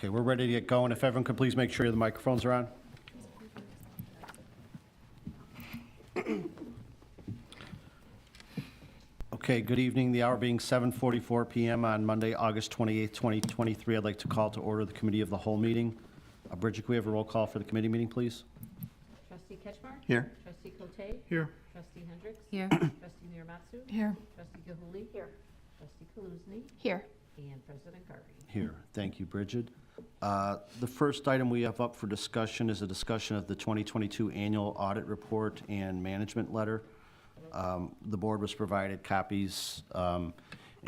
Okay, we're ready to get going. If everyone could please make sure the microphones are on. Okay, good evening. The hour being 7:44 PM on Monday, August 28th, 2023. I'd like to call to order the Committee of the Whole meeting. Bridget, can we have a roll call for the committee meeting, please? Trustee Ketchmark? Here. Trustee Cote? Here. Trustee Hendricks? Here. Trustee Miramatsu? Here. Trustee Gahuli? Here. Trustee Kaluzny? Here. And President Garvey. Here. Thank you, Bridget. The first item we have up for discussion is a discussion of the 2022 Annual Audit Report and Management Letter. The board was provided copies in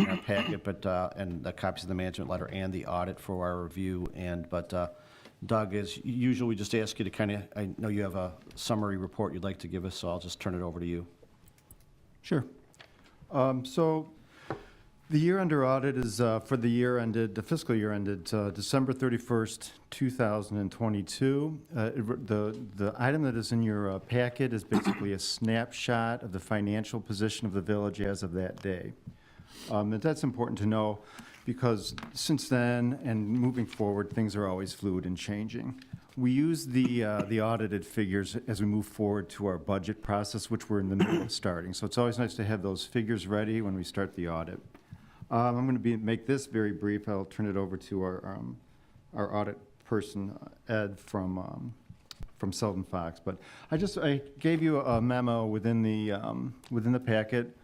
our packet, and the copies of the management letter and the audit for our review. But Doug, as usual, we just ask you to kind of, I know you have a summary report you'd like to give us, so I'll just turn it over to you. Sure. So the year under audit is for the year ended, the fiscal year ended December 31st, 2022. The item that is in your packet is basically a snapshot of the financial position of the village as of that day. And that's important to know because since then and moving forward, things are always fluid and changing. We use the audited figures as we move forward to our budget process, which we're in the middle of starting. So it's always nice to have those figures ready when we start the audit. I'm going to make this very brief. I'll turn it over to our audit person, Ed from Selden Fox. But I gave you a memo within the packet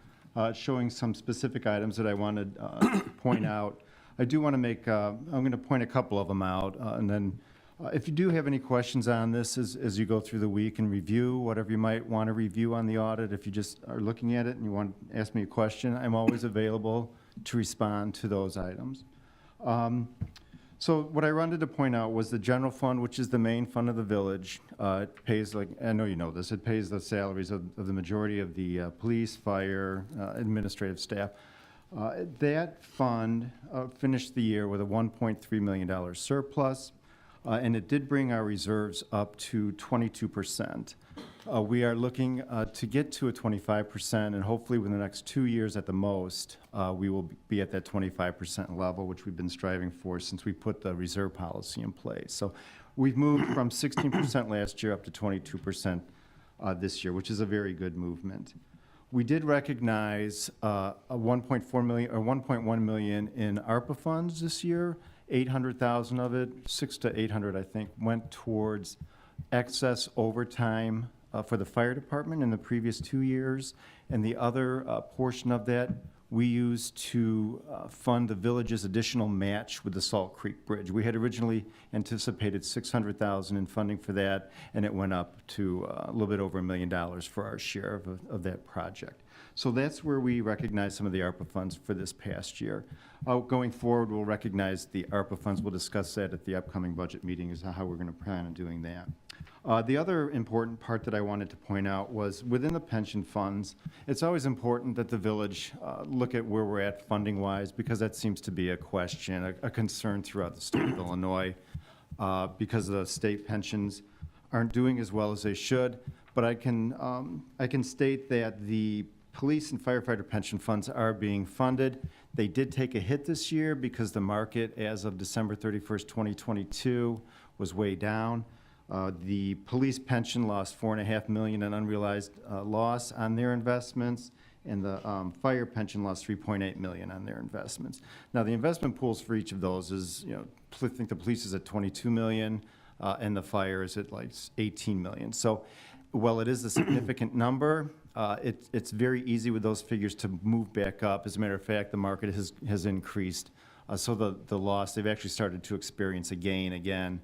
showing some specific items that I wanted to point out. I do want to make. I'm going to point a couple of them out, and then if you do have any questions on this as you go through the week and review whatever you might want to review on the audit, if you just are looking at it and you want to ask me a question, I'm always available to respond to those items. So what I wanted to point out was the general fund, which is the main fund of the village. It pays, like, I know you know this, it pays the salaries of the majority of the police, fire, administrative staff. That fund finished the year with a $1.3 million surplus, and it did bring our reserves up to 22%. We are looking to get to a 25%, and hopefully within the next 2 years at the most, we will be at that 25% level, which we've been striving for since we put the reserve policy in place. So we've moved from 16% last year up to 22% this year, which is a very good movement. We did recognize a 1.4 million or 1.1 million in ARPA funds this year. 800,000 of it, 600 to 800, I think, went towards excess overtime for the fire department in the previous 2 years, and the other portion of that we used to fund the village's additional match with the Salt Creek Bridge. We had originally anticipated 600,000 in funding for that, and it went up to a little bit over $1 million for our share of that project. So that's where we recognize some of the ARPA funds for this past year. Going forward, we'll recognize the ARPA funds. We'll discuss that at the upcoming budget meeting, is how we're going to plan on doing that. The other important part that I wanted to point out was within the pension funds, it's always important that the village look at where we're at funding-wise, because that seems to be a question, a concern throughout the state of Illinois, because the state pensions aren't doing as well as they should. But I can state that the police and firefighter pension funds are being funded. They did take a hit this year because the market as of December 31st, 2022 was way down. The police pension lost $4.5 million in unrealized loss on their investments, and the fire pension lost $3.8 million on their investments. Now, the investment pools for each of those is, I think the police is at $22 million, and the fire is at like $18 million. So, while it is a significant number, it's very easy with those figures to move back up. As a matter of fact, the market has increased. So the loss, they've actually started to experience a gain again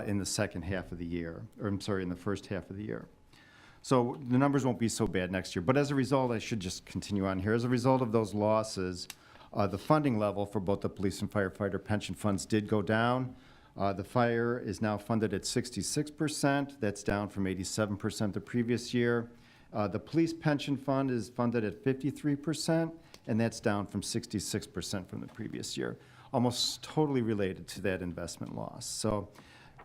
in the second half of the year, or I'm sorry, in the first half of the year. So the numbers won't be so bad next year. But as a result, I should just continue on here. As a result of those losses, the funding level for both the police and firefighter pension funds did go down. The fire is now funded at 66%. That's down from 87% the previous year. The police pension fund is funded at 53%, and that's down from 66% from the previous year, almost totally related to that investment loss. So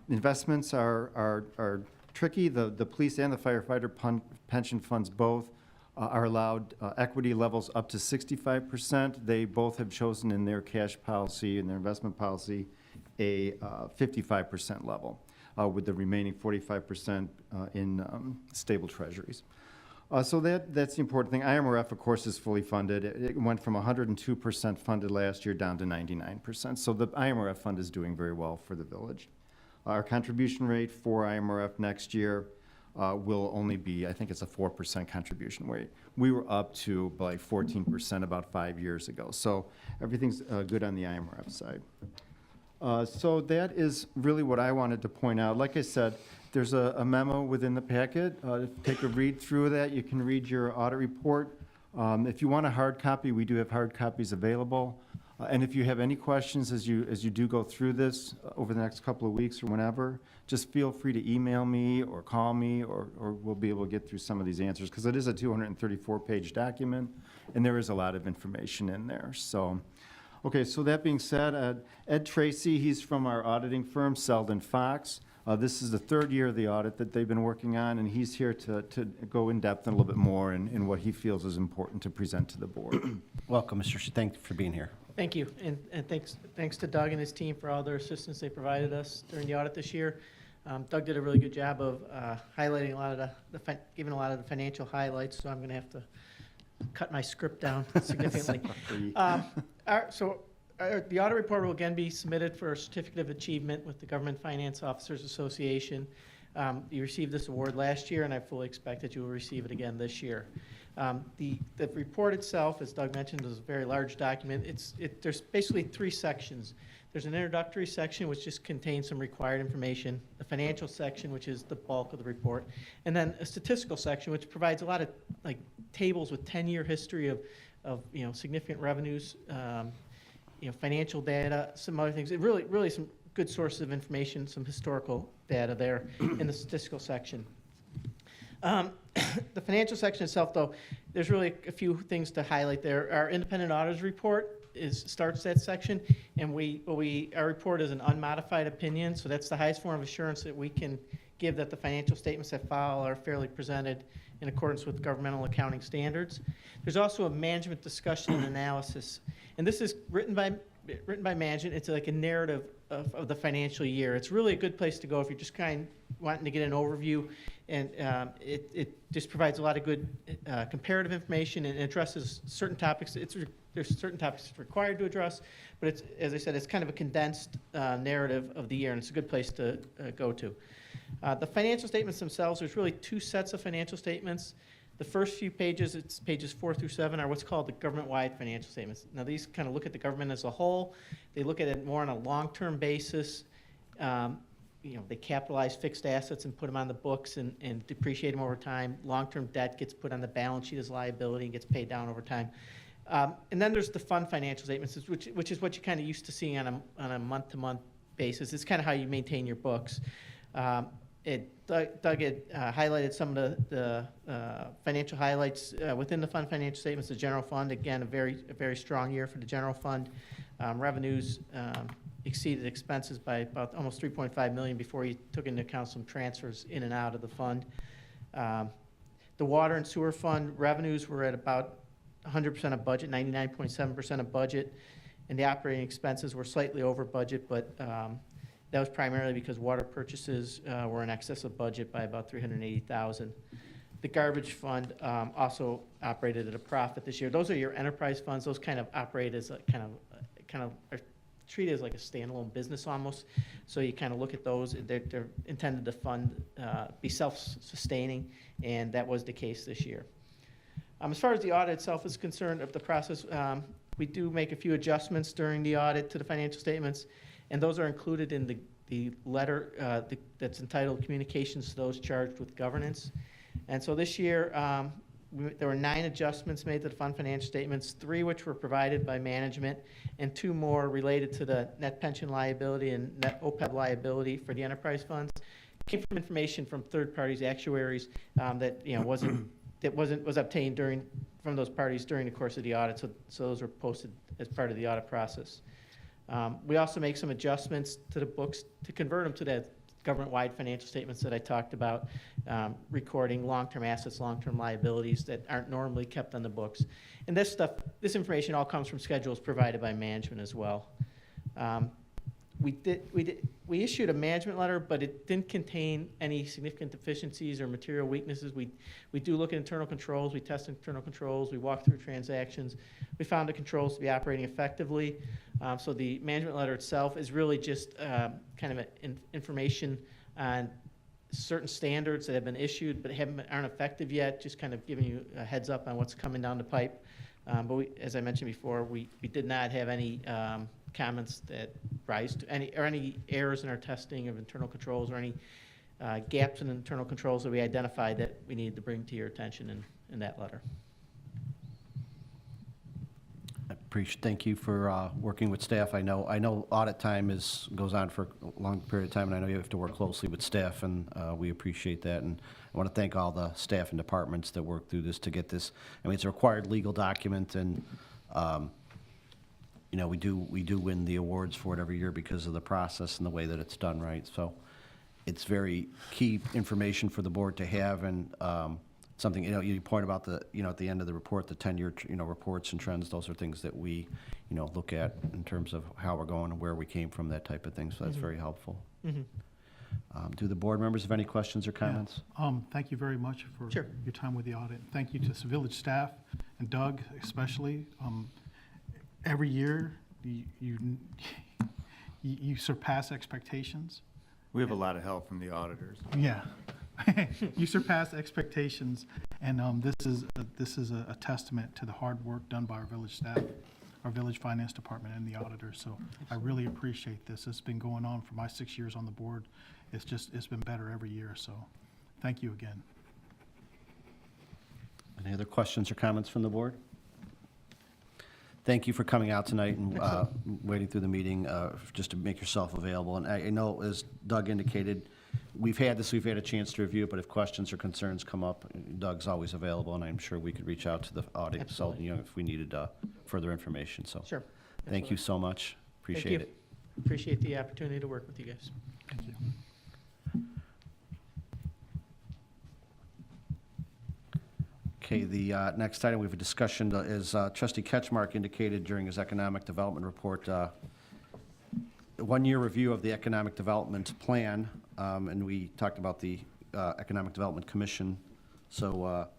investments are tricky. The police and the firefighter pension funds both are allowed equity levels up to 65%. They both have chosen in their cash policy and their investment policy a 55% level, with the remaining 45% in stable treasuries. So that's the important thing. IMRF, of course, is fully funded. It went from 102% funded last year down to 99%. So the IMRF fund is doing very well for the village. Our contribution rate for IMRF next year will only be, I think it's a 4% contribution rate. We were up to like 14% about 5 years ago. So everything's good on the IMRF side. So that is really what I wanted to point out. Like I said, there's a memo within the packet. Take a read through that. You can read your audit report. If you want a hard copy, we do have hard copies available. And if you have any questions as you do go through this over the next couple of weeks or whenever, just feel free to email me or call me, or we'll be able to get through some of these answers, because it is a 234-page document, and there is a lot of information in there. So, okay, so that being said, Ed Tracy, he's from our auditing firm, Selden Fox. This is the third year of the audit that they've been working on, and he's here to go in depth and a little bit more in what he feels is important to present to the board. Welcome, Mr. Thank you for being here. Thank you, and thanks to Doug and his team for all their assistance they provided us during the audit this year. Doug did a really good job of highlighting a lot of giving a lot of the financial highlights, so I'm going to have to cut my script down significantly. The audit report will again be submitted for a certificate of achievement with the Government Finance Officers Association. You received this award last year, and I fully expect that you will receive it again this year. The report itself, as Doug mentioned, is a very large document. There's basically 3 sections. There's an introductory section, which just contains some required information, a financial section, which is the bulk of the report, and then a statistical section, which provides a lot of tables with 10-year history of significant revenues, financial data, some other things. It really some good sources of information, some historical data there in the statistical section. The financial section itself, though, there's really a few things to highlight there. Our independent auditors report starts that section, and our report is an unmodified opinion, so that's the highest form of assurance that we can give that the financial statements that follow are fairly presented in accordance with governmental accounting standards. There's also a management discussion and analysis, and this is written by management. It's like a narrative of the financial year. It's really a good place to go if you're just wanting to get an overview, and it just provides a lot of good comparative information and addresses certain topics. There's certain topics it's required to address, but it's, as I said, it's kind of a condensed narrative of the year, and it's a good place to go to. The financial statements themselves, there's really 2 sets of financial statements. The first few pages, it's pages 4 through 7, are what's called the government-wide financial statements. Now, these kind of look at the government as a whole. They look at it more on a long-term basis. They capitalize fixed assets and put them on the books and depreciate them over time. Long-term debt gets put on the balance sheet as liability and gets paid down over time. And then there's the fund financial statements, which is what you kind of used to seeing on a month-to-month basis. It's kind of how you maintain your books. Doug had highlighted some of the financial highlights within the fund financial statements. The general fund, again, a very strong year for the general fund. Revenues exceeded expenses by about almost $3.5 million before you took into account some transfers in and out of the fund. The water and sewer fund revenues were at about 100% of budget, 99.7% of budget, and the operating expenses were slightly over budget, but that was primarily because water purchases were in excess of budget by about $380,000. The garbage fund also operated at a profit this year. Those are your enterprise funds. Those kind of operate as a kind of are treated as like a standalone business almost. So you kind of look at those. They're intended to fund, be self-sustaining, and that was the case this year. As far as the audit itself is concerned of the process, we do make a few adjustments during the audit to the financial statements, and those are included in the letter that's entitled Communications to Those Charged with Governance. And so this year, there were 9 adjustments made to the fund financial statements, 3 which were provided by management, and 2 more related to the net pension liability and net OPEB liability for the enterprise funds. It came from information from third parties, actuaries, that was obtained from those parties during the course of the audit. So those were posted as part of the audit process. We also make some adjustments to the books to convert them to that government-wide financial statements that I talked about, recording long-term assets, long-term liabilities that aren't normally kept on the books. And this information all comes from schedules provided by management as well. we issued a management letter, but it didn't contain any significant deficiencies or material weaknesses. We do look at internal controls, we test internal controls, we walk through transactions. We found the controls to be operating effectively. So the management letter itself is really just kind of information on certain standards that have been issued but aren't effective yet, just kind of giving you a heads up on what's coming down the pipe. But as I mentioned before, we did not have any comments that rise to any errors in our testing of internal controls or any gaps in internal controls that we identified that we needed to bring to your attention in that letter. Thank you for working with staff. I know audit time goes on for a long period of time, and I know you have to work closely with staff, and we appreciate that. And I want to thank all the staff and departments that worked through this to get this. I mean, it's a required legal document, and you know, we do win the awards for it every year because of the process and the way that it's done, right? So it's very key information for the board to have, and something, you know, you point about the, you know, at the end of the report, the 10-year, you know, reports and trends, those are things that we, you know, look at in terms of how we're going and where we came from, that type of thing, so that's very helpful. Do the board members have any questions or comments? Thank you very much for Sure. your time with the audit. Thank you to the village staff and Doug especially. Every year, you surpass expectations. We have a lot of help from the auditors. Yeah. You surpass expectations, and this is a testament to the hard work done by our village staff, our village finance department, and the auditors. So I really appreciate this. It's been going on for my 6 years on the board. It's been better every year. So thank you again. Any other questions or comments from the board? Thank you for coming out tonight and waiting through the meeting just to make yourself available. And I know, as Doug indicated, we've had a chance to review it, but if questions or concerns come up, Doug's always available, and I'm sure we could reach out to the audience, so, Absolutely. you know, if we needed further information, so. Sure. Thank you so much. Thank Appreciate you. it. Appreciate the opportunity to work with you guys. Thank you. Okay, the next item, we have a discussion, is trustee Ketchmark indicated during his economic development report, one-year review of the economic development plan, and we talked about the Economic Development Commission. So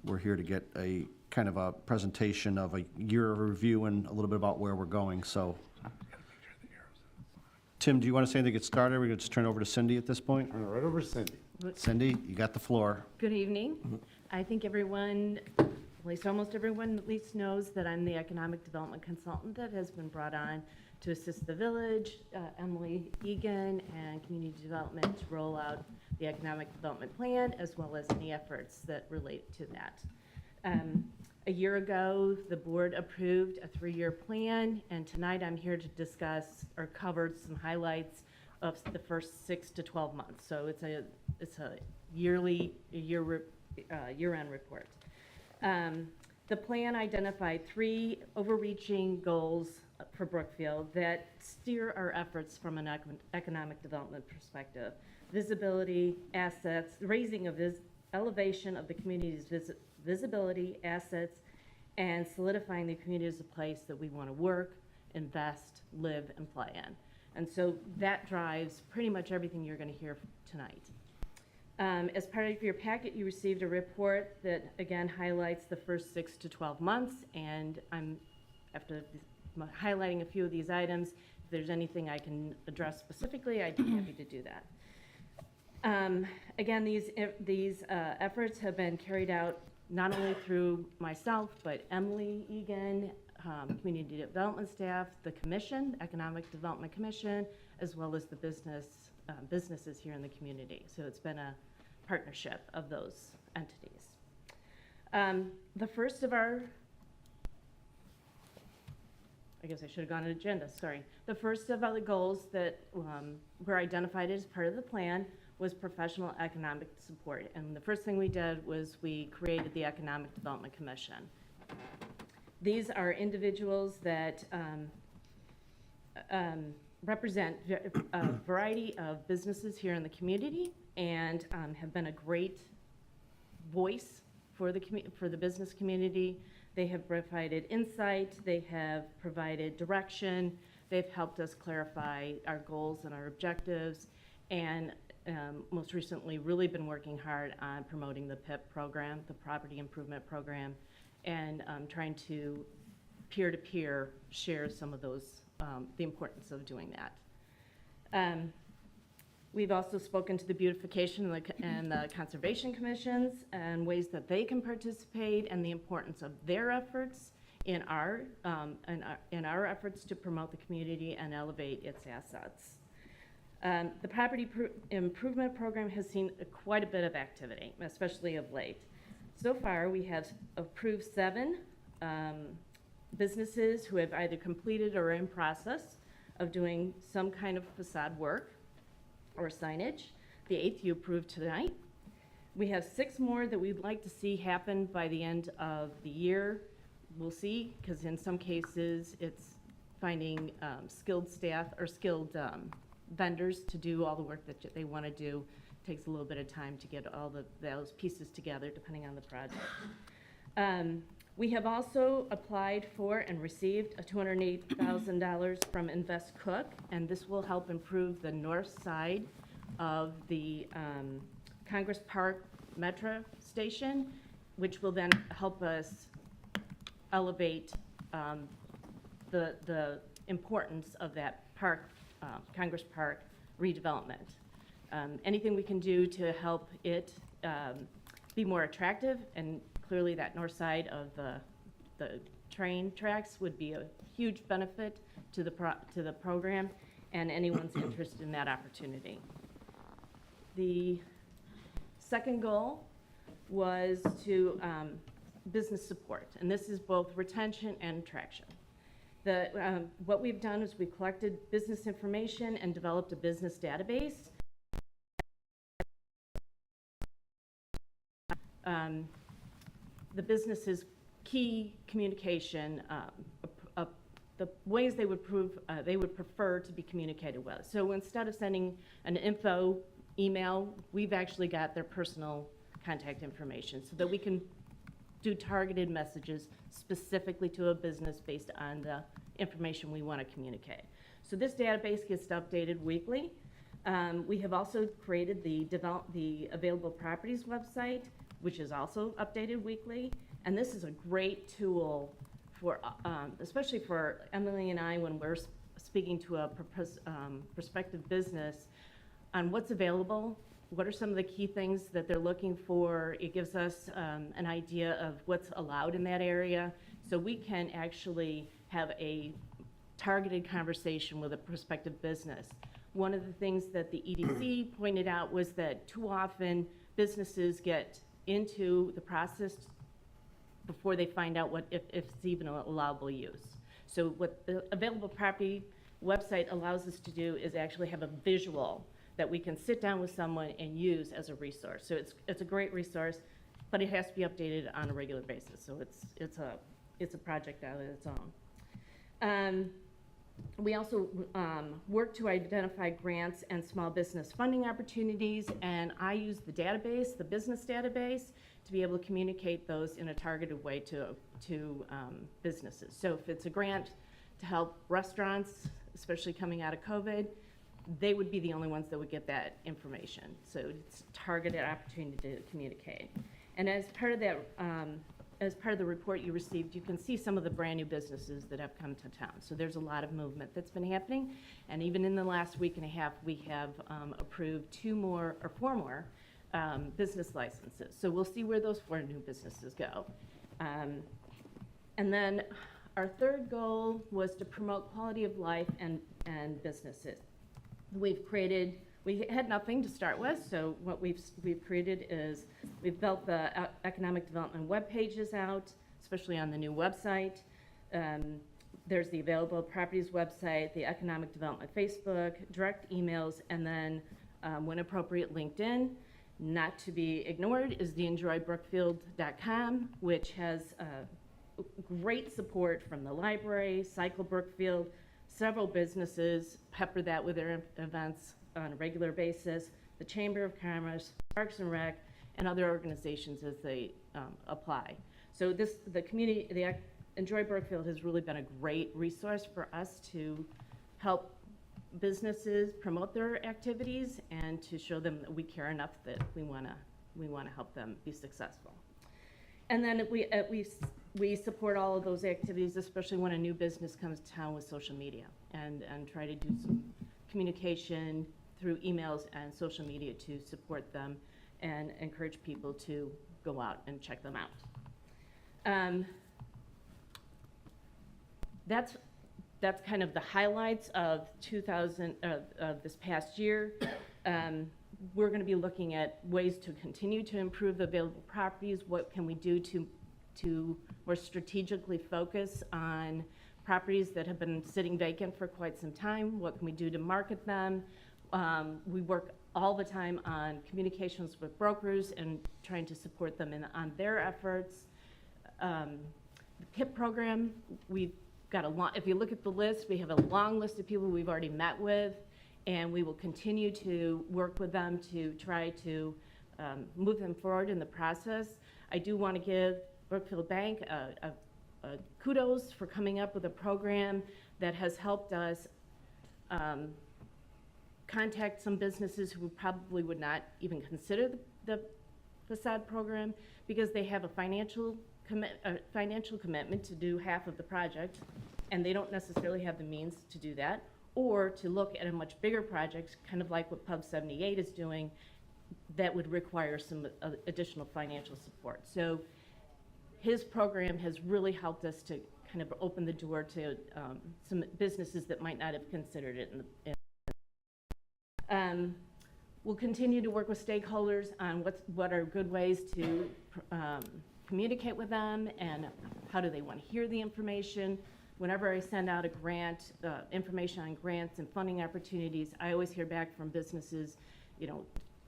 we're here to get a kind of a presentation of a year of review and a little bit about where we're going. So, Tim, do you want to say anything to get started? We're going to just turn it over to Cindy at this point. Right over to Cindy. Cindy, you got the floor. Good evening. I think everyone, at least almost everyone at least knows that I'm the economic development consultant that has been brought on to assist the village, Emily Egan, and community development to roll out the economic development plan, as well as any efforts that relate to that. A year ago, the board approved a 3-year plan, and tonight I'm here to discuss or cover some highlights of the first 6 to 12 months. So it's a year-end report. The plan identified 3 overreaching goals for Brookfield that steer our efforts from an economic development perspective: visibility, assets, raising of elevation of the community's visibility, assets, and solidifying the community as a place that we want to work, invest, live, and play in. And so that drives pretty much everything you're going to hear tonight. As part of your packet, you received a report that, again, highlights the first 6 to 12 months, and after highlighting a few of these items, if there's anything I can address specifically, I'd be happy to do that. Again, these efforts have been carried out not only through myself, but Emily Egan, community development staff, the commission, Economic Development Commission, as well as the businesses here in the community. So it's been a partnership of those entities. The first of our, I guess I should have gone to agenda, sorry. The first of the goals that were identified as part of the plan was professional economic support. And the first thing we did was we created the Economic Development Commission. These are individuals that represent a variety of businesses here in the community and have been a great voice for the business community. They have provided insight, they have provided direction, They've helped us clarify our goals and our objectives, and most recently, really been working hard on promoting the PIP program, the Property Improvement Program, and trying to peer-to-peer share some of those, the importance of doing that. We've also spoken to the beautification and the conservation commissions and ways that they can participate and the importance of their efforts in our efforts to promote the community and elevate its assets. The Property Improvement Program has seen quite a bit of activity, especially of late. So far, we have approved 7 businesses who have either completed or are in process of doing some kind of facade work or signage. The 8th you approved tonight. We have 6 more that we'd like to see happen by the end of the year. We'll see, because in some cases, it's finding skilled staff or skilled vendors to do all the work that they want to do. Takes a little bit of time to get all those pieces together, depending on the project. We have also applied for and received a $208,000 from Invest Cook, and this will help improve the north side of the Congress Park Metro Station, which will then help us elevate the importance of that park, Congress Park redevelopment. Anything we can do to help it be more attractive, and clearly that north side of the train tracks would be a huge benefit to the program and anyone's interested in that opportunity. The second goal was to business support, and this is both retention and attraction. What we've done is we've collected business information and developed a business database. The business's key communication, the ways they would prefer to be communicated with. So instead of sending an info email, we've actually got their personal contact information so that we can do targeted messages specifically to a business based on the information we want to communicate. So this database gets updated weekly. We have also created the Available Properties website, which is also updated weekly. And this is a great tool for, especially for Emily and I, when we're speaking to a prospective business on what's available, what are some of the key things that they're looking for. It gives us an idea of what's allowed in that area, so we can actually have a targeted conversation with a prospective business. One of the things that the EDC pointed out was that too often businesses get into the process before they find out if it's even allowable use. So what the Available Property website allows us to do is actually have a visual that we can sit down with someone and use as a resource. So it's a great resource, but it has to be updated on a regular basis. So it's a project out of its own. We also work to identify grants and small business funding opportunities, and I use the database, the business database, to be able to communicate those in a targeted way to businesses. So if it's a grant to help restaurants, especially coming out of COVID, they would be the only ones that would get that information. So it's a targeted opportunity to communicate. And as part of that, as part of the report you received, you can see some of the brand new businesses that have come to town. So there's a lot of movement that's been happening. And even in the last week and a half, we have approved 4 more business licenses. So we'll see where those 4 new businesses go. And then our third goal was to promote quality of life and businesses. We had nothing to start with, so what we've created is we've built the economic development web pages out, especially on the new website. There's the Available Properties website, the economic development Facebook, direct emails, and then when appropriate, LinkedIn. Not to be ignored is the enjoybrookfield.com, which has great support from the library, Cycle Brookfield, several businesses pepper that with their events on a regular basis, the Chamber of Commerce, Parks and Rec, and other organizations as they apply. So the Enjoy Brookfield has really been a great resource for us to help businesses promote their activities and to show them that we care enough that we want to help them be successful. And then we support all of those activities, especially when a new business comes to town with social media, and try to do some communication through emails and social media to support them and encourage people to go out and check them out. That's kind of the highlights of of this past year. We're going to be looking at ways to continue to improve the available properties. What can we do to more strategically focus on properties that have been sitting vacant for quite some time? What can we do to market them? We work all the time on communications with brokers and trying to support them on their efforts. The PIP program, we've got if you look at the list, we have a long list of people we've already met with, and we will continue to work with them to try to move them forward in the process. I do want to give Brookfield Bank a kudos for coming up with a program that has helped us contact some businesses who probably would not even consider the facade program because they have a financial commitment to do half of the project, and they don't necessarily have the means to do that, or to look at a much bigger project, kind of like what Pub 78 is doing, that would require some additional financial support. So his program has really helped us to kind of open the door to some businesses that might not have considered it. We'll continue to work with stakeholders on what are good ways to communicate with them and how do they want to hear the information. Whenever I send out a grant, information on grants and funding opportunities, I always hear back from businesses,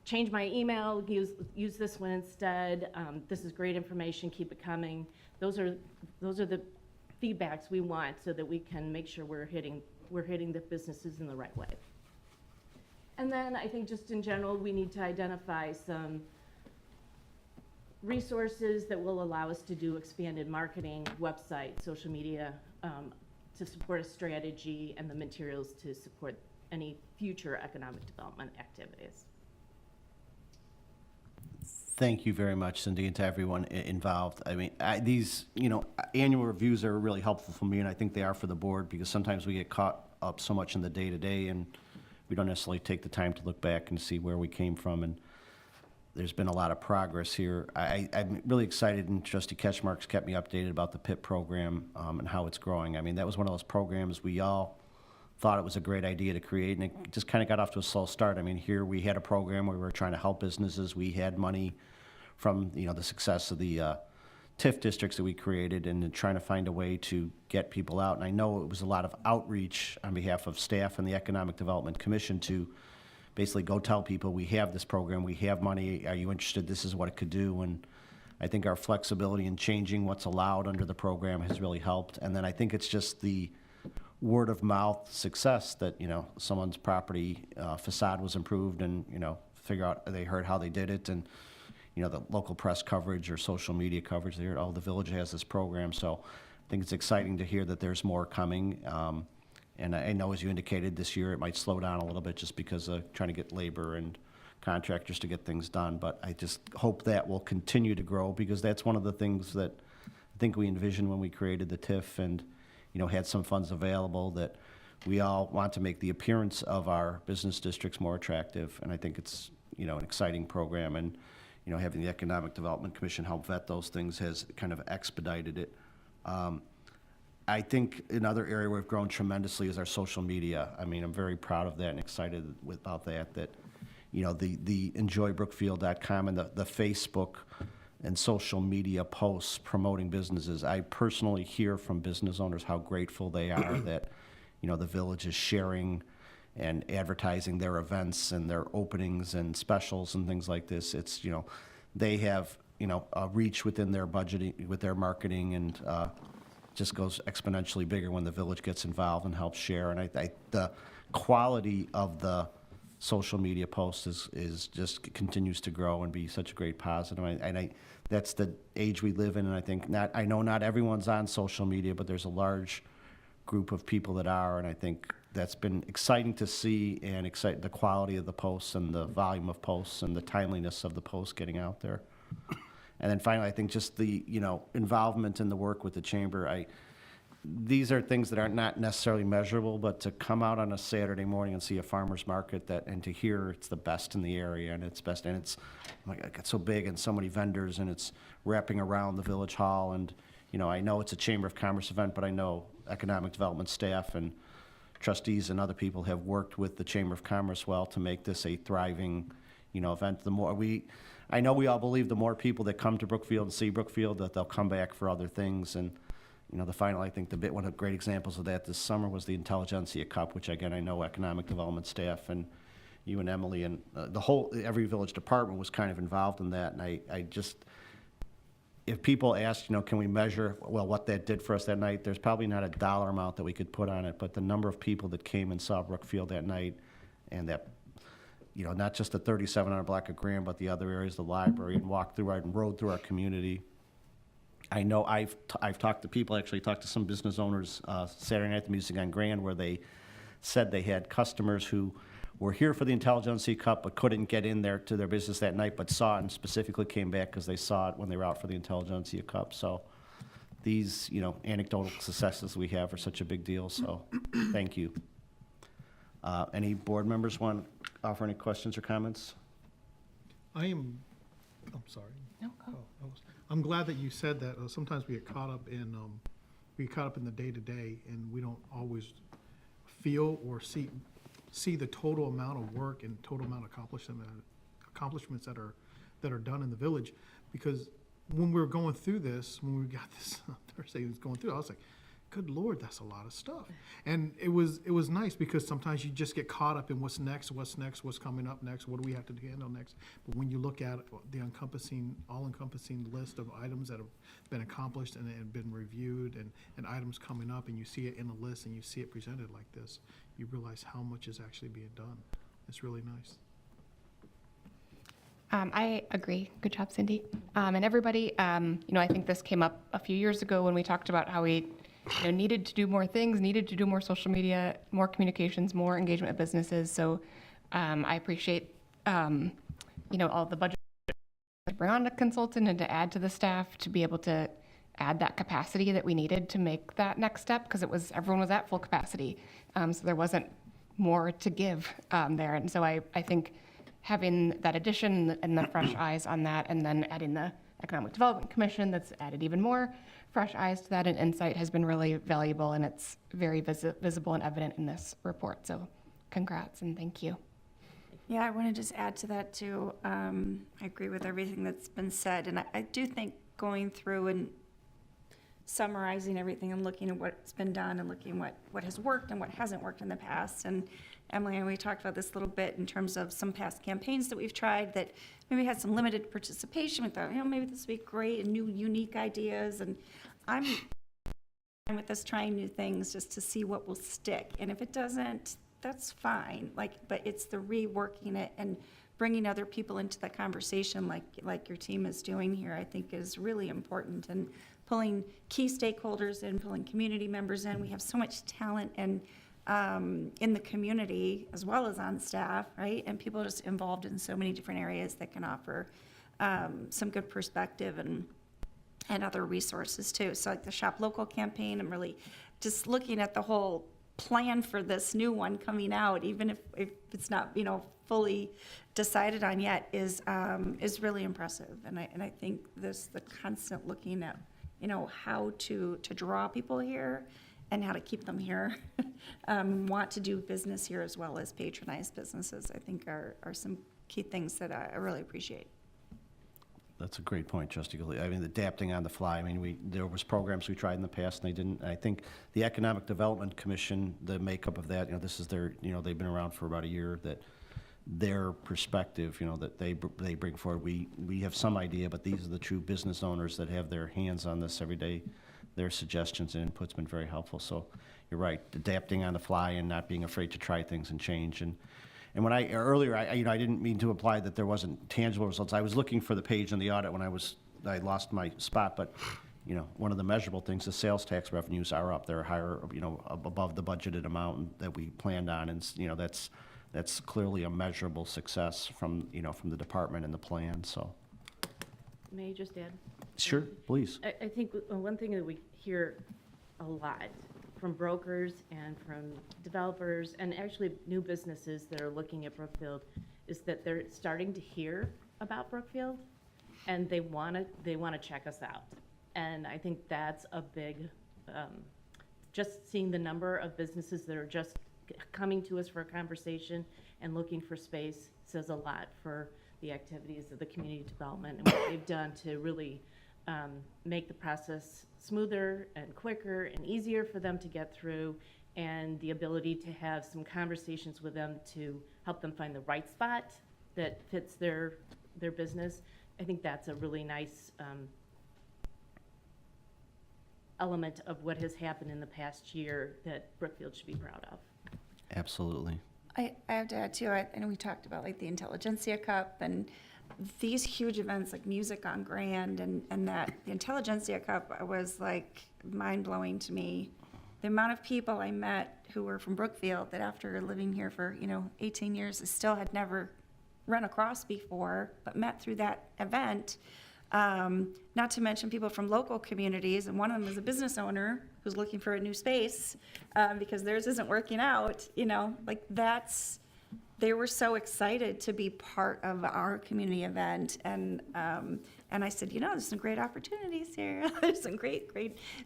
change my email, use this one instead. This is great information, keep it coming. Those are the feedbacks we want so that we can make sure we're hitting the businesses in the right way. And then I think just in general, we need to identify some resources that will allow us to do expanded marketing, website, social media, to support a strategy and the materials to support any future economic development activities. Thank you very much, Cindy, and to everyone involved. I mean, these, annual reviews are really helpful for me, and I think they are for the board, because sometimes we get caught up so much in the day-to-day, and we don't necessarily take the time to look back and see where we came from, and there's been a lot of progress here. I'm really excited, and Trustee Ketchmark's kept me updated about the PIP program and how it's growing. I mean, that was one of those programs we all thought it was a great idea to create, and it just kind of got off to a slow start. I mean, here we had a program where we were trying to help businesses. We had money from, the success of the TIF districts that we created, and then trying to find a way to get people out. And I know it was a lot of outreach on behalf of staff and the Economic Development Commission to basically go tell people, we have this program, we have money, are you interested, this is what it could do. And I think our flexibility in changing what's allowed under the program has really helped. And then I think it's just the word of mouth success that, someone's property facade was improved, and, figure out, they heard how they did it, and, the local press coverage or social media coverage, they heard, oh, the village has this program. So I think it's exciting to hear that there's more coming. And I know, as you indicated, this year it might slow down a little bit just because of trying to get labor and contractors to get things done. But I just hope that will continue to grow, because that's one of the things that I think we envisioned when we created the TIF and, had some funds available, that we all want to make the appearance of our business districts more attractive. And I think it's, an exciting program. And, having the Economic Development Commission help vet those things has kind of expedited it. I think another area we've grown tremendously is our social media. I mean, I'm very proud of that and excited about that, the enjoybrookfield.com and the Facebook and social media posts promoting businesses. I personally hear from business owners how grateful they are that, the village is sharing and advertising their events and their openings and specials and things like this. It's, they have, a reach within their budgeting, with their marketing, and just goes exponentially bigger when the village gets involved and helps share. And the quality of the social media posts is just continues to grow and be such a great positive. That's the age we live in, and I think I know not everyone's on social media, but there's a large group of people that are, and I think that's been exciting to see, and excite the quality of the posts and the volume of posts and the timeliness of the posts getting out there. And then finally, I think just the, involvement in the work with the chamber. These are things that are not necessarily measurable, but to come out on a Saturday morning and see a farmer's market and to hear it's the best in the area and it's best, and it's, it's so big and so many vendors and it's wrapping around the village hall. And, I know it's a Chamber of Commerce event, but I know economic development staff and trustees and other people have worked with the Chamber of Commerce well to make this a thriving, event. I know we all believe the more people that come to Brookfield and see Brookfield, that they'll come back for other things. And, I think one of the great examples of that this summer was the Intelligentsia Cup, which again, I know economic development staff and you and Emily and every village department was kind of involved in that. And I just, if people ask, can we measure, what that did for us that night, there's probably not a dollar amount that we could put on it, but the number of people that came and saw Brookfield that night, and that, not just the 3700 block of Graham, but the other areas, the library, and walked through and rode through our community. I know I've talked to people, actually talked to some business owners Saturday night at the Music on Grand, where they said they had customers who were here for the Intelligentsia Cup but couldn't get in there to their business that night, but saw it and specifically came back because they saw it when they were out for the Intelligentsia Cup. So these, anecdotal successes we have are such a big deal, so thank you. Any board members want to offer any questions or comments? I'm sorry. No, go. I'm glad that you said that. Sometimes we get caught up in the day-to-day, and we don't always feel or see the total amount of work and total amount of accomplishments that are done in the village. Because when we were going through this, when we got this Thursday was going through, I was like, good Lord, that's a lot of stuff. And it was nice because sometimes you just get caught up in what's next, what's coming up next, what do we have to handle next. But when you look at the all-encompassing list of items that have been accomplished and have been reviewed, and items coming up, and you see it in a list and you see it presented like this, you realize how much is actually being done. It's really nice. I agree. Good job, Cindy. And everybody, I think this came up a few years ago when we talked about how we needed to do more things, needed to do more social media, more communications, more engagement with businesses. So I appreciate, all the budget to bring on a consultant and to add to the staff to be able to add that capacity that we needed to make that next step, because everyone was at full capacity. So there wasn't more to give there. And so I think having that addition and the fresh eyes on that, and then adding the Economic Development Commission that's added even more fresh eyes to that and insight has been really valuable, and it's very visible and evident in this report. So congrats and thank you. Yeah, I want to just add to that too. I agree with everything that's been said, and I do think going through and summarizing everything and looking at what's been done and looking what has worked and what hasn't worked in the past. And Emily and we talked about this a little bit in terms of some past campaigns that we've tried that maybe had some limited participation. We thought, maybe this would be great and new, unique ideas. And I'm with us trying new things just to see what will stick. And if it doesn't, that's fine. But it's the reworking it and bringing other people into the conversation like your team is doing here, I think is really important. And pulling key stakeholders in, pulling community members in. We have so much talent and in the community as well as on staff, right? And people are just involved in so many different areas that can offer some good perspective and other resources too. So like the Shop Local campaign, I'm really just looking at the whole plan for this new one coming out, even if it's not, fully decided on yet, is really impressive. And I think the constant looking at, how to draw people here and how to keep them here, want to do business here as well as patronize businesses, I think are some key things that I really appreciate. That's a great point, Trustee Gully. I mean, adapting on the fly. I mean, there was programs we tried in the past and they didn't. I think the Economic Development Commission, the makeup of that, this is their, they've been around for about a year, that their perspective, that they bring forward. We have some idea, but these are the true business owners that have their hands on this every day. Their suggestions and input's been very helpful. So you're right, adapting on the fly and not being afraid to try things and change. And when I didn't mean to imply that there wasn't tangible results. I was looking for the page in the audit when I lost my spot, but one of the measurable things, the sales tax revenues are up. They're higher, above the budgeted amount that we planned on. And, that's clearly a measurable success from the department and the plan, so. May I just add? Sure, please. I think one thing that we hear a lot from brokers and from developers and actually new businesses that are looking at Brookfield is that they're starting to hear about Brookfield and they want to check us out. And I think that's a big, just seeing the number of businesses that are just coming to us for a conversation and looking for space says a lot for the activities of the community development and what they've done to really make the process smoother and quicker and easier for them to get through, and the ability to have some conversations with them to help them find the right spot that fits their business. I think that's a really nice element of what has happened in the past year that Brookfield should be proud of. Absolutely. I have to add too, and we talked about like the Intelligentsia Cup and these huge events like Music on Grand and that the Intelligentsia Cup was like mind-blowing to me. The amount of people I met who were from Brookfield that after living here for 18 years still had never run across before, but met through that event. Not to mention people from local communities, and one of them is a business owner who's looking for a new space because theirs isn't working out. They were so excited to be part of our community event, and I said, there's some great opportunities here. There's some great,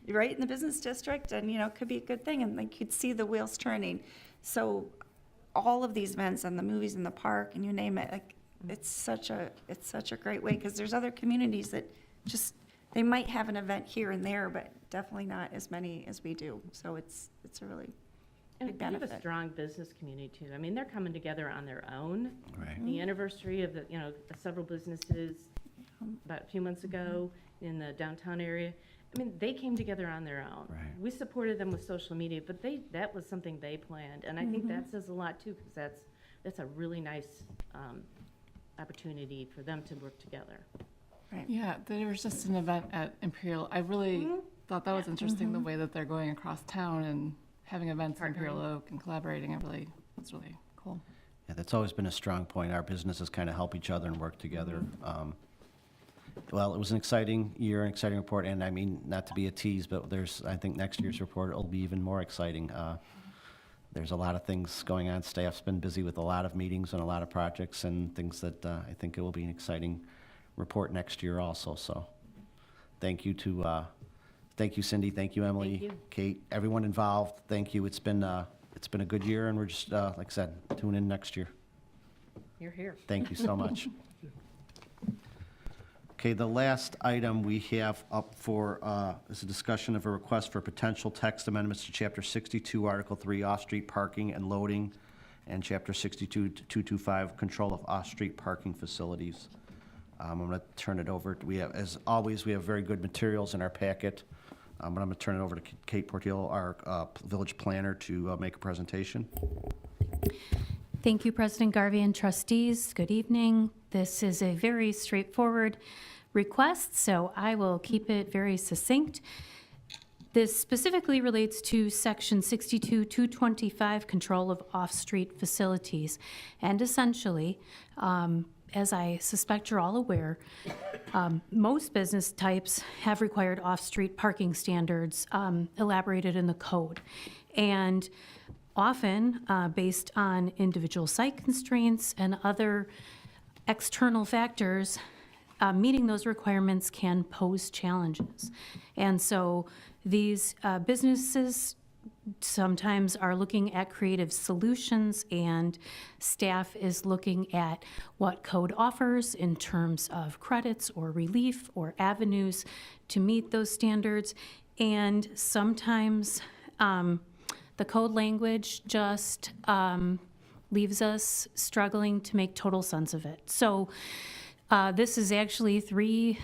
right in the business district, and it could be a good thing, and like you'd see the wheels turning. So all of these events and the movies in the park and you name it, like it's such a great way because there's other communities that just they might have an event here and there, but definitely not as many as we do. So it's a really And big we have a benefit. strong business community too. I mean, they're coming together on their own. Right. The anniversary of several businesses about a few months ago in the downtown area. I mean, they came together on their own. Right. We supported them with social media, but that was something they planned. And I think that says a lot too, because that's a really nice opportunity for them to work together. Yeah, there was just an event at Imperial. I really thought that was interesting, the way that they're going across town and having events in Imperial Oak and collaborating. It's really cool. Yeah, that's always been a strong point. Our businesses kind of help each other and work together. Well, it was an exciting year, an exciting report, and I mean, not to be a tease, but I think next year's report will be even more exciting. There's a lot of things going on. Staff's been busy with a lot of meetings and a lot of projects and things that I think it will be an exciting report next year also. So thank you Cindy, thank you Emily, Thank you. Kate, everyone involved. Thank you. It's been a good year, and we're just like I said, tune in next year. You're here. Thank you so much. Okay, the last item we have up for is a discussion of a request for potential text amendments to Chapter 62, Article 3, off-street parking and loading, and Chapter 62-225, control of off-street parking facilities. I'm going to turn it over. As always, we have very good materials in our packet, but I'm going to turn it over to Kate Portillo, our village planner, to make a presentation. Thank you, President Garvey and trustees. Good evening. This is a very straightforward request, so I will keep it very succinct. This specifically relates to Section 62-225, control of off-street facilities. And essentially, as I suspect you're all aware, most business types have required off-street parking standards elaborated in the code. And often, based on individual site constraints and other external factors, meeting those requirements can pose challenges. And so these businesses sometimes are looking at creative solutions, and staff is looking at what code offers in terms of credits or relief or avenues to meet those standards. And sometimes the code language just leaves us struggling to make total sense of it. So this is actually 3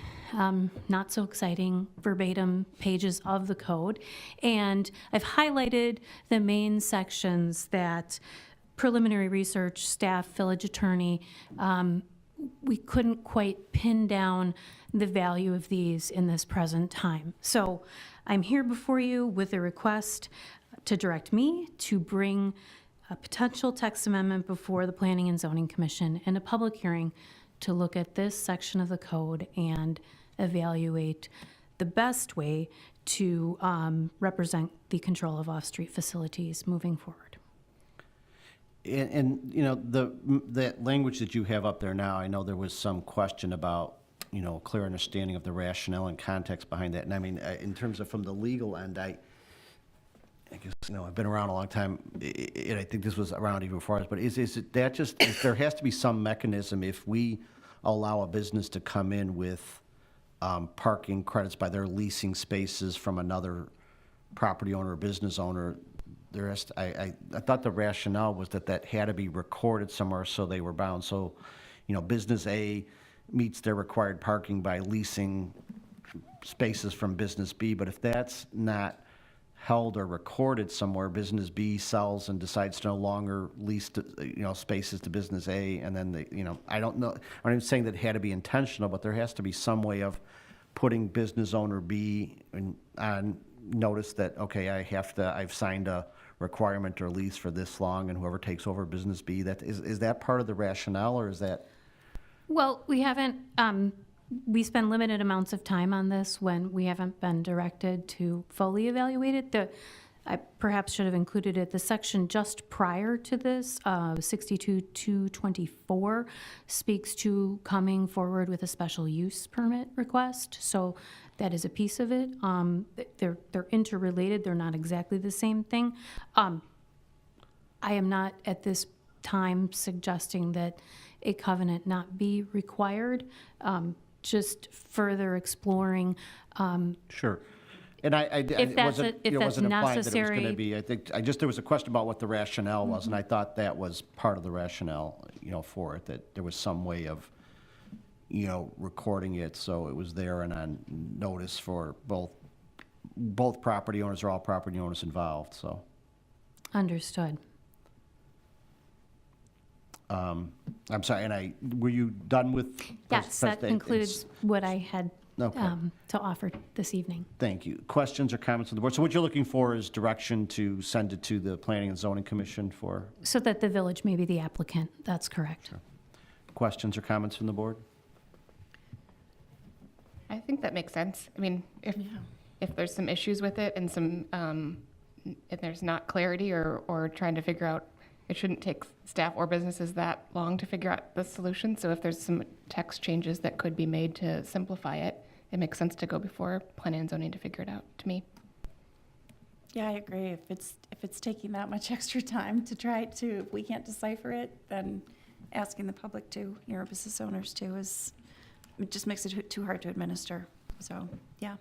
not so exciting verbatim pages of the code. And I've highlighted the main sections that preliminary research, staff, village attorney we couldn't quite pin down the value of these in this present time. So I'm here before you with a request to direct me to bring a potential text amendment before the Planning and Zoning Commission in a public hearing to look at this section of the code and evaluate the best way to represent the control of off-street facilities moving forward. And, you know, that language that you have up there now, I know there was some question about, you know, clear understanding of the rationale and context behind that. And I mean, in terms of from the legal end, I guess, you know, I've been around a long time, and I think this was around even before us, but is it that just, there has to be some mechanism if we allow a business to come in with parking credits by their leasing spaces from another property owner or business owner, there has to, I thought the rationale was that had to be recorded somewhere so they were bound. So, you know, business A meets their required parking by leasing spaces from business B, but if that's not held or recorded somewhere, business B sells and decides to no longer lease, spaces to business A, and then I don't know, I'm not saying that it had to be intentional, but there has to be some way of putting business owner B on notice that, okay, I've signed a requirement or lease for this long, and whoever takes over business B, is that part of the rationale, or is that? Well, we haven't, we spend limited amounts of time on this when we haven't been directed to fully evaluate it. I perhaps should have included it. The section just prior to this, 62-224, speaks to coming forward with a special use permit request. So that is a piece of it. They're interrelated. They're not exactly the same thing. I am not at this time suggesting that a covenant not be required. Just further exploring. Sure. And If that's it wasn't implied that it was going to necessary. be, I think, there was a question about what the rationale was, and I thought that was part of the rationale, for it, that there was some way of, recording it so it was there and on notice for both property owners or all property owners involved, so. Understood. I'm sorry, were you done with? Yes, that concludes what I had Okay. to offer this evening. Thank you. Questions or comments on the board? So what you're looking for is direction to send it to the Planning and Zoning Commission for So that the village may be the applicant. That's correct. questions or comments from the board? I think that makes sense. I mean, if there's some issues with it and if there's not clarity or trying to figure out, it shouldn't take staff or businesses that long to figure out the solution. So if there's some text changes that could be made to simplify it, it makes sense to go before planning and zoning to figure it out, to me. Yeah, I agree. If it's taking that much extra time to try to, if we can't decipher it, then asking the public to, business owners to, it just makes it too hard to administer. So, yeah.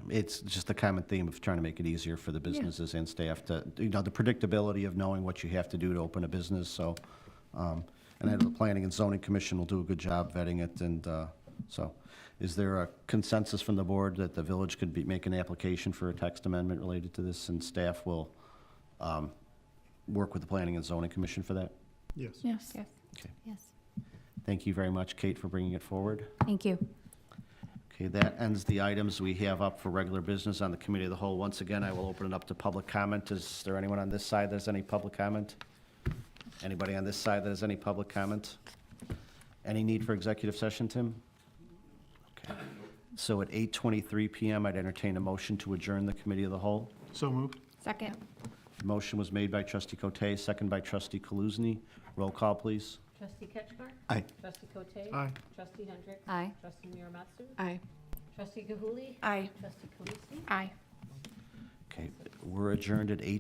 It's just a common theme of trying to make it easier for the businesses and staff to, the predictability of knowing what you have to do to open a business, so. And I know the Planning and Zoning Commission will do a good job vetting it, and so. Is there a consensus from the board that the village could make an application for a text amendment related to this, and staff will work with the Planning and Zoning Commission for that? Yes. Yes. Yes. Okay. Yes. Thank you very much, Kate, for bringing it forward. Thank you. Okay, that ends the items we have up for regular business on the Committee of the Whole. Once again, I will open it up to public comment. Is there anyone on this side that has any public comment? Anybody on this side that has any public comment? Any need for executive session, Tim? Okay. So at 8:23 PM, I'd entertain a motion to adjourn the Committee of the Whole. So moved. Second. The motion was made by Trustee Cote, second by Trustee Kaluzny. Roll call, please. Trustee Ketchmark? Aye. Trustee Cote? Aye. Trustee Hendricks? Aye. Trustee Miramatsu? Aye. Trustee Gahuli? Aye. Trustee Kalinsky? Aye. Okay, we're adjourned at 8:23.